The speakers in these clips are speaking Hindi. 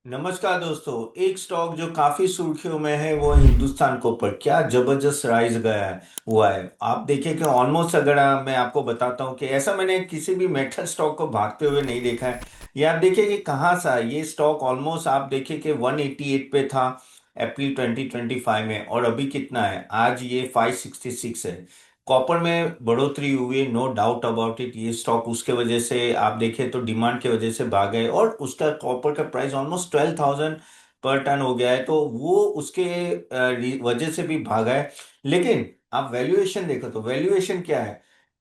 नमस्कार दोस्तों। एक स्टॉक जो काफी सुर्खियों में है वो है हिंदुस्तान कॉपर। क्या जबरदस्त राइज गया है हुआ है। आप देखिए कि ऑलमोस्ट अगर मैं आपको बताता हूँ कि ऐसा मैंने किसी भी मेटल स्टॉक को भागते हुए नहीं देखा है। ये आप देखिए कि कहाँ सा ये स्टॉक ऑलमोस्ट आप देखिए कि 188 पे था अप्रैल 2025 में, और अभी कितना है, आज ये 566 है। कॉपर में बढ़ोतरी हुई है, नो डाउट अबाउट इट। ये स्टॉक उसके वजह से आप देखें तो डिमांड की वजह से भागा है, और उसका कॉपर का प्राइस ऑलमोस्ट 12,000 पर टन हो गया है, तो वो उसके वजह से भी भागा है। लेकिन आप वैल्यूएशन देखो तो वैल्यूएशन क्या है,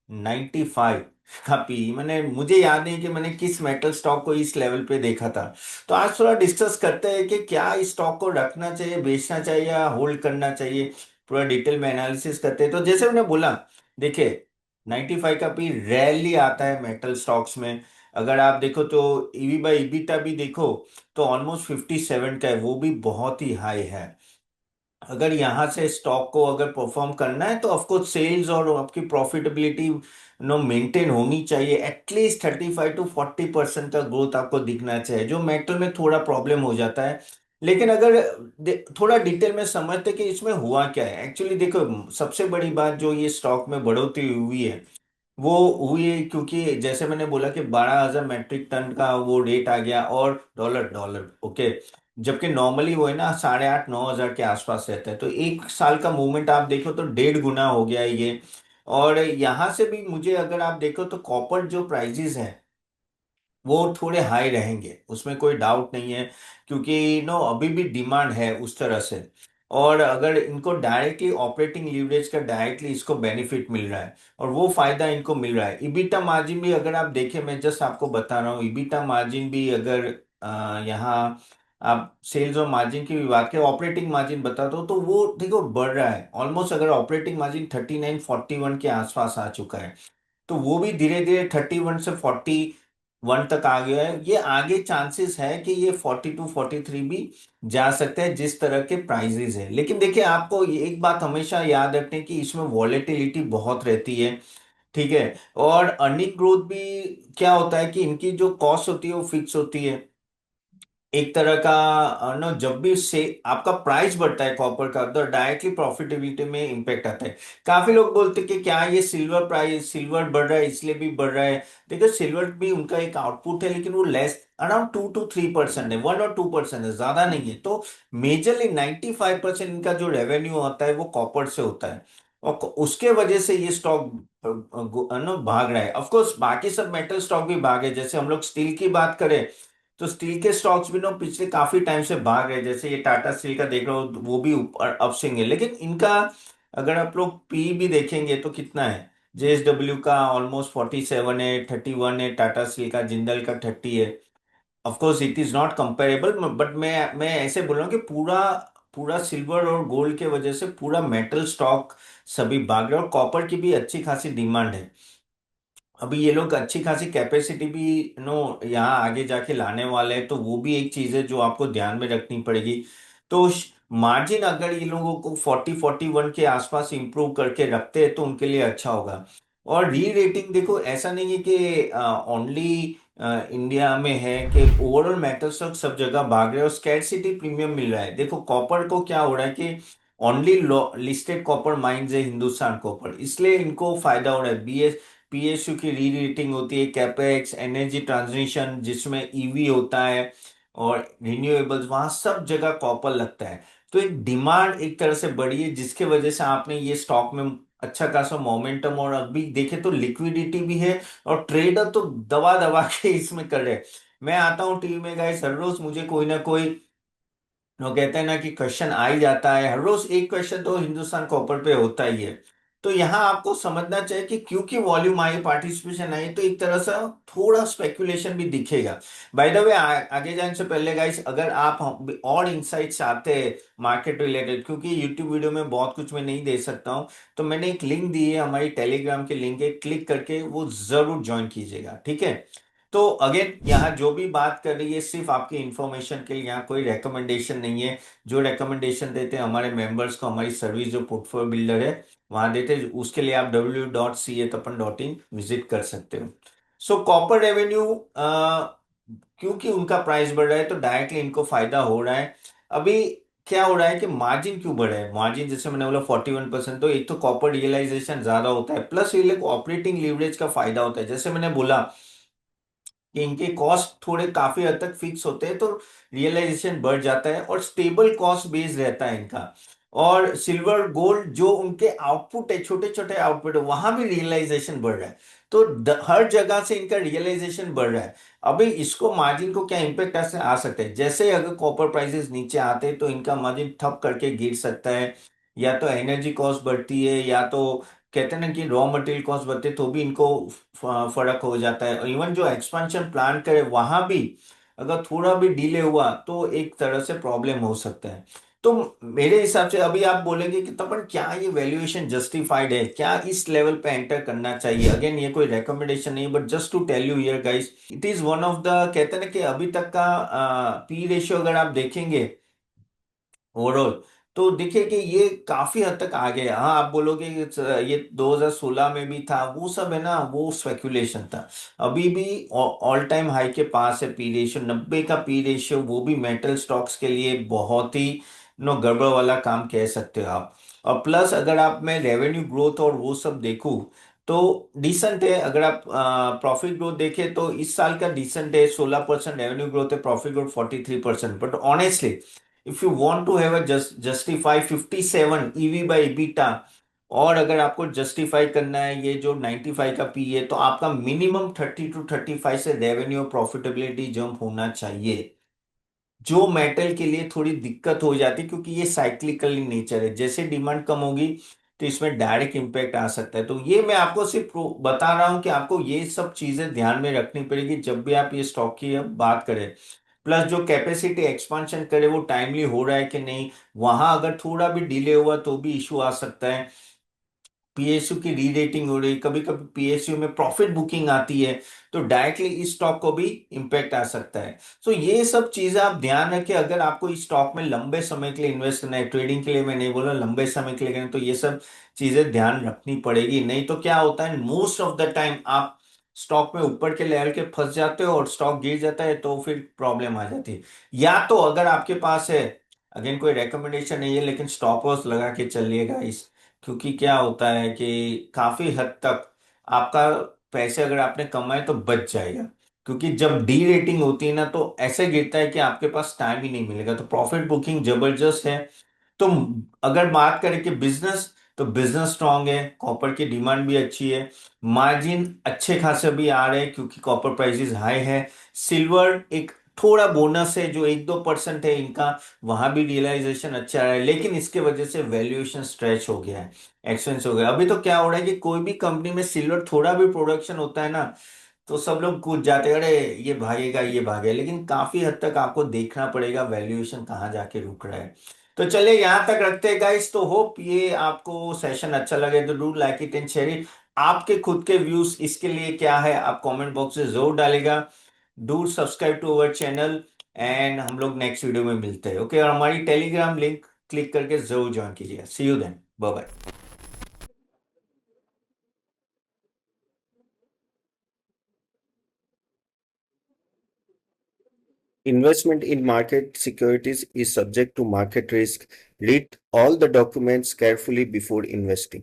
95 का पी। मैंने मुझे याद नहीं कि मैंने किस मेटल स्टॉक को इस लेवल पे देखा था। तो आज थोड़ा डिस्कस करते हैं कि क्या इस स्टॉक को रखना चाहिए, बेचना चाहिए या होल्ड करना चाहिए। पूरा डिटेल में एनालिसिस करते हैं। तो जैसे मैंने बोला, देखिए 95 का भी रैली आता है मेटल स्टॉक्स में। अगर आप देखो तो ईवी बाई ईबिटा भी देखो तो ऑलमोस्ट 57 का है, वो भी बहुत ही हाई है। अगर यहाँ से स्टॉक को अगर परफॉर्म करना है तो ऑफकोर्स सेल्स और आपकी प्रॉफिटेबिलिटी नो मेंटेन होनी चाहिए। एटलीस्ट 35 to 40% का ग्रोथ आपको दिखना चाहिए, जो मेटल में थोड़ा प्रॉब्लम हो जाता है। लेकिन अगर थोड़ा डिटेल में समझते कि इसमें हुआ क्या है एक्चुअली, देखो सबसे बड़ी बात जो ये स्टॉक में बढ़ोतरी हुई है वो हुई है क्योंकि जैसे मैंने बोला कि 12,000 मैट्रिक टन का वो रेट आ गया, और डॉलर डॉलर ओके। जबकि नॉर्मली वो है ना 8,500 9,000 के आसपास रहता है, तो एक साल का मूवमेंट आप देखो तो 1.5 गुना हो गया है ये। और यहाँ से भी मुझे अगर आप देखो तो कॉपर जो प्राइजेस हैं वो थोड़े हाई रहेंगे, उसमें कोई डाउट नहीं है। क्योंकि नो अभी भी डिमांड है उस तरह से। और अगर इनको डायरेक्टली ऑपरेटिंग लीवरेज का डायरेक्टली इसको बेनिफिट मिल रहा है, और वो फायदा इनको मिल रहा है। ईबिटा मार्जिन भी अगर आप देखें, मैं जस्ट आपको बता रहा हूँ, ईबिटा मार्जिन भी अगर यहाँ आप सेल्स और मार्जिन की भी बात करें, ऑपरेटिंग मार्जिन बता दो तो वो देखो बढ़ रहा है ऑलमोस्ट। अगर ऑपरेटिंग मार्जिन 39 41 के आसपास आ चुका है, तो वो भी धीरे धीरे 31 से 41 तक आ गया है। ये आगे चांसेस है कि ये 42 43 भी जा सकते हैं जिस तरह के प्राइजेस है। लेकिन देखिए आपको एक बात हमेशा याद रखने की, इसमें वॉलेटिलिटी बहुत रहती है। ठीक है। और अर्निंग ग्रोथ भी क्या होता है कि इनकी जो कॉस्ट होती है वो फिक्स होती है एक तरह का। नो जब भी से आपका प्राइस बढ़ता है कॉपर का, तो डायरेक्टली प्रॉफिटेबिलिटी में इंपैक्ट आता है। काफी लोग बोलते हैं कि क्या ये सिल्वर प्राइस, सिल्वर बढ़ रहा है इसलिए भी बढ़ रहा है। देखो सिल्वर भी उनका एक आउटपुट है, लेकिन वो लेस अराउंड 2 to 3% है, 1 और 2% है, ज्यादा नहीं है। तो मेजरली 95% इनका जो रेवेन्यू होता है वो कॉपर से होता है। और उसके वजह से ये स्टॉक नो भाग रहा है। ऑफकोर्स बाकी सब मेटल स्टॉक भी भागे, जैसे हम लोग स्टील की बात करें तो स्टील के स्टॉक्स भी ना पिछले काफी टाइम से भाग रहे हैं। जैसे ये टाटा स्टील का देख रहे हो, वो भी ऊपर अपस्विंग है। लेकिन इनका अगर आप लोग पी भी देखेंगे तो कितना है, जेएसडब्ल्यू का ऑलमोस्ट 47 है, 31 है, टाटा स्टील का, जिंदल का 30 है। Of course it is not comparable, but मैं ऐसे बोल रहा हूँ कि पूरा पूरा सिल्वर और गोल्ड के वजह से पूरा मेटल स्टॉक सभी भाग रहे हैं, और कॉपर की भी अच्छी खासी डिमांड है। अभी ये लोग अच्छी खासी कैपेसिटी भी नो यहाँ आगे जाके लाने वाले हैं, तो वो भी एक चीज है जो आपको ध्यान में रखनी पड़ेगी। तो मार्जिन अगर ये लोगों को 40 41 के आसपास इंप्रूव करके रखते हैं तो उनके लिए अच्छा होगा। और री रेटिंग देखो, ऐसा नहीं है कि ओनली इंडिया में है, कि ओवरऑल मेटल स्टॉक सब जगह भाग रहे हैं और स्कैरसिटी प्रीमियम मिल रहा है। देखो कॉपर को क्या हो रहा है कि ओनली लिस्टेड कॉपर माइंस है हिंदुस्तान कॉपर, इसलिए इनको फायदा हो रहा है। पीएसयू की री रेटिंग होती है, कैपेक्स, एनर्जी ट्रांजिशन जिसमें ईवी होता है, और रिन्यूएबल्स, वहां सब जगह कॉपर लगता है। तो एक डिमांड एक तरह से बढ़ी है, जिसके वजह से आपने ये स्टॉक में अच्छा खासा मोमेंटम, और अभी देखे तो लिक्विडिटी भी है, और ट्रेडर तो दबा दबा के इसमें कर रहे हैं। मैं आता हूँ टीवी में गाइस, हर रोज मुझे कोई ना कोई, वो कहते हैं ना कि क्वेश्चन आ ही जाता है, हर रोज एक क्वेश्चन तो हिंदुस्तान कॉपर पे होता ही है। तो यहाँ आपको समझना चाहिए कि क्योंकि वॉल्यूम आई, पार्टिसिपेशन आई, तो एक तरह से थोड़ा स्पेकुलेशन भी दिखेगा। बाय द वे आगे जाने से पहले गाइस, अगर आप और इंसाइट्स चाहते हैं मार्केट रिलेटेड, क्योंकि यूट्यूब वीडियो में बहुत कुछ मैं नहीं दे सकता हूँ, तो मैंने एक लिंक दी है, हमारी टेलीग्राम की लिंक है, क्लिक करके वो जरूर ज्वाइन कीजिएगा, ठीक है। तो अगेन यहाँ जो भी बात कर रही है सिर्फ आपकी इंफॉर्मेशन के लिए, यहाँ कोई रेकमेंडेशन नहीं है। जो रेकमेंडेशन देते हैं हमारे मेंबर्स को, हमारी सर्विस जो पोर्टफोलियो बिल्डर है वहां देते हैं, उसके लिए आप www.catapan.in विजिट कर सकते हो। सो कॉपर रेवेन्यू क्योंकि उनका प्राइस बढ़ रहा है तो डायरेक्टली इनको फायदा हो रहा है। अभी क्या हो रहा है कि मार्जिन क्यों बढ़ा है, मार्जिन जैसे मैंने बोला 41%, तो एक तो कॉपर रियलाइजेशन ज्यादा होता है, प्लस ये लोग ऑपरेटिंग लीवरेज का फायदा होता है। जैसे मैंने बोला कि इनके कॉस्ट थोड़े काफी हद तक फिक्स होते हैं, तो रियलाइजेशन बढ़ जाता है और स्टेबल कॉस्ट बेस रहता है इनका। और सिल्वर गोल्ड जो उनके आउटपुट है, छोटे छोटे आउटपुट है, वहां भी रियलाइजेशन बढ़ रहा है। तो हर जगह से इनका रियलाइजेशन बढ़ रहा है। अभी इसको मार्जिन को क्या इम्पेक्ट आ सकता है, जैसे अगर कॉपर प्राइसेस नीचे आते हैं तो इनका मार्जिन ठप करके गिर सकता है, या तो एनर्जी कॉस्ट बढ़ती है, या तो कहते हैं ना कि रॉ मटेरियल कॉस्ट बढ़ते तो भी इनको फर्क हो जाता है। और इवन जो एक्सपेंशन प्लान करे वहां भी अगर थोड़ा भी डिले हुआ तो एक तरह से प्रॉब्लम हो सकता है। तो मेरे हिसाब से अभी आप बोलेंगे कि तपन क्या ये वैल्यूएशन जस्टिफाइड है, क्या इस लेवल पे एंटर करना चाहिए? अगेन ये कोई रेकमेंडेशन नहीं, but just to tell you here guys, it is one of the, कहते हैं ना कि अभी तक का पी रेशियो अगर आप देखेंगे ओवरऑल, तो देखिए कि ये काफी हद तक आ गया। हाँ, आप बोलोगे कि ये 2016 में भी था, वो सब है ना, वो स्पेकुलेशन था। अभी भी ऑल टाइम हाई के पास है पी रेशियो, 90 का पी रेशियो, वो भी मेटल स्टॉक्स के लिए बहुत ही नो गड़बड़ वाला काम कह सकते हो आप। और प्लस अगर आप मैं रेवेन्यू ग्रोथ और वो सब देखूं तो डिसेंट है। अगर आप प्रॉफिट ग्रोथ देखें तो इस साल का डिसेंट है, 16% रेवेन्यू ग्रोथ है, profit growth 43%। But honestly if you want to have a justify 57 EV by EBITDA, और अगर आपको जस्टिफाई करना है ये जो 95 का पी है, तो आपका मिनिमम 30 to 35 से रेवेन्यू और प्रॉफिटेबिलिटी जंप होना चाहिए, जो मेटल के लिए थोड़ी दिक्कत हो जाती है, क्योंकि ये साइक्लिकल इन नेचर है। जैसे डिमांड कम होगी तो इसमें डायरेक्ट इम्पैक्ट आ सकता है। तो ये मैं आपको सिर्फ बता रहा हूं कि आपको ये सब चीजें ध्यान में रखनी पड़ेगी जब भी आप ये स्टॉक की अब बात करें। प्लस जो कैपेसिटी एक्सपांशन करे वो टाइमली हो रहा है कि नहीं, वहां अगर थोड़ा भी डिले हुआ तो भी इशू आ सकता है। पीएसयू की री रेटिंग हो रही, कभी कभी पीएसयू में प्रॉफिट बुकिंग आती है, तो डायरेक्टली इस स्टॉक को भी इम्पैक्ट आ सकता है। तो ये सब चीजें आप ध्यान रखें अगर आपको इस स्टॉक में लंबे समय के लिए इन्वेस्ट करना है। ट्रेडिंग के लिए मैं नहीं बोल रहा, लंबे समय के लिए करना है, तो ये सब चीजें ध्यान रखनी पड़ेगी। नहीं तो क्या होता है, मोस्ट ऑफ द टाइम आप स्टॉक में ऊपर के लेवल के फंस जाते हो और स्टॉक गिर जाता है, तो फिर प्रॉब्लम आ जाती है। या तो अगर आपके पास है, अगेन कोई रेकमेंडेशन नहीं है, लेकिन स्टॉप लॉस लगा के चलिएगा इस, क्योंकि क्या होता है कि काफी हद तक आपका पैसे अगर आपने कमाए तो बच जाएगा। क्योंकि जब डी रेटिंग होती है ना तो ऐसे गिरता है कि आपके पास टाइम ही नहीं मिलेगा। तो प्रॉफिट बुकिंग जबरदस्त है। तो अगर बात करें कि बिजनेस, तो बिजनेस स्ट्रांग है, कॉपर की डिमांड भी अच्छी है, मार्जिन अच्छे खासे भी आ रहे हैं क्योंकि कॉपर प्राइसेस हाई है। सिल्वर एक थोड़ा बोनस है जो 1-2% है इनका, वहां भी रियलाइजेशन अच्छा रहा है, लेकिन इसके वजह से वैल्यूएशन स्ट्रेच हो गया है, एक्सपेंस हो गया। अभी तो क्या हो रहा है कि कोई भी कंपनी में सिल्वर थोड़ा भी प्रोडक्शन होता है ना, तो सब लोग कूद जाते हैं, अरे ये भागेगा ये भागेगा, लेकिन काफी हद तक आपको देखना पड़ेगा वैल्यूएशन कहाँ जाके रुक रहा है। तो चलिए यहाँ तक रखते हैं गाइस। तो होप ये आपको सेशन अच्छा लगे, तो do like it and share it. आपके खुद के व्यूज इसके लिए क्या है आप कमेंट बॉक्स में जरूर डालेगा। Do subscribe to our channel, and हम लोग नेक्स्ट वीडियो में मिलते हैं। ओके, और हमारी टेलीग्राम लिंक क्लिक करके जरूर ज्वाइन कीजिएगा। See you then, bye bye. Investment in market securities is subject to market risk. Read all the documents carefully before investing.